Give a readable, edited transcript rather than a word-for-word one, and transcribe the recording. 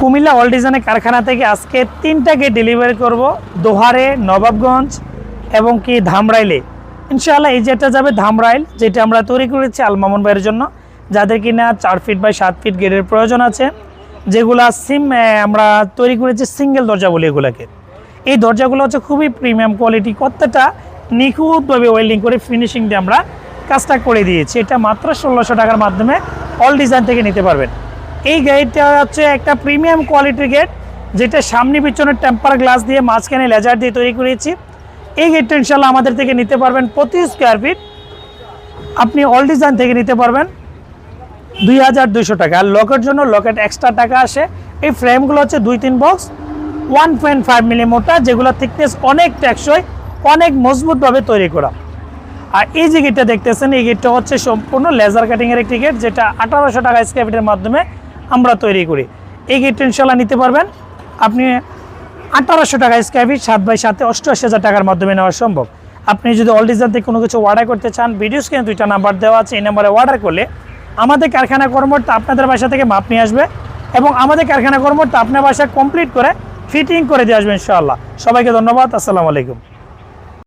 Comilla all ডিজাইনের কারখানা থেকে আজকে 3টা গেট ডেলিভারি করব দোহারে, নবাবগঞ্জ এবং কি ধামরাইলে। ইনশাআল্লাহ এই যেটা যাবে ধামরাইল, যেটা আমরা তৈরি করেছি আলমামুন ভাইয়ের জন্য, যাদের কিনা 4 ফিট বাই 7 ফিট গেটের প্রয়োজন আছে, যেগুলা আমরা তৈরি করেছি সিঙ্গেল দরজা বলি এগুলাকে। এই দরজাগুলো হচ্ছে খুবই প্রিমিয়াম কোয়ালিটি, প্রত্যেকটা নিখুঁতভাবে ওয়েল্ডিং করে ফিনিশিং দিয়ে আমরা কাজটা করে দিয়েছি। এটা মাত্র 1600 টাকার মাধ্যমে অল ডিজাইন থেকে নিতে পারবেন। এই গেটটা হচ্ছে একটা প্রিমিয়াম কোয়ালিটির গেট, যেটা সামনে পিছনে টেম্পার গ্লাস দিয়ে মাঝখানে লেজার দিয়ে তৈরি করেছি। এই গেটটা ইনশাল্লাহ আমাদের থেকে নিতে পারবেন প্রতি স্কোয়ার ফিট আপনি অল ডিজাইন থেকে নিতে পারবেন 2200 টাকা। আর লকের জন্য লকেট এক্সট্রা টাকা আসে। এই ফ্রেমগুলো হচ্ছে 2-3 বক্স 1.5 মিলি মোটা, যেগুলো থিকনেস অনেক টেকসই, অনেক মজবুতভাবে তৈরি করা। আর এই যে গেটটা দেখতেছেন, এই গেটটা হচ্ছে সম্পূর্ণ লেজার কাটিংয়ের একটি গেট, যেটা 1800 টাকা স্কোয়ার ফিটের মাধ্যমে আমরা তৈরি করি। এই গেটটা ইনশাল্লাহ নিতে পারবেন আপনি 1800 টাকা স্কোয়ার ফিট 7 বাই 7 88,000 টাকার মাধ্যমে নেওয়া সম্ভব। আপনি যদি অল ডিজাইন থেকে কোনো কিছু অর্ডার করতে চান, ভিডিও স্ক্রিনে 2টা নাম্বার দেওয়া আছে, এই নাম্বারে অর্ডার করলে আমাদের কারখানা কর্মকর্তা আপনাদের বাসা থেকে মাপ নিয়ে আসবে এবং আমাদের কারখানা কর্মকর্তা আপনার বাসা কমপ্লিট করে ফিটিং করে দিয়ে আসবে ইনশাআল্লাহ। সবাইকে ধন্যবাদ। আসসালামু আলাইকুম।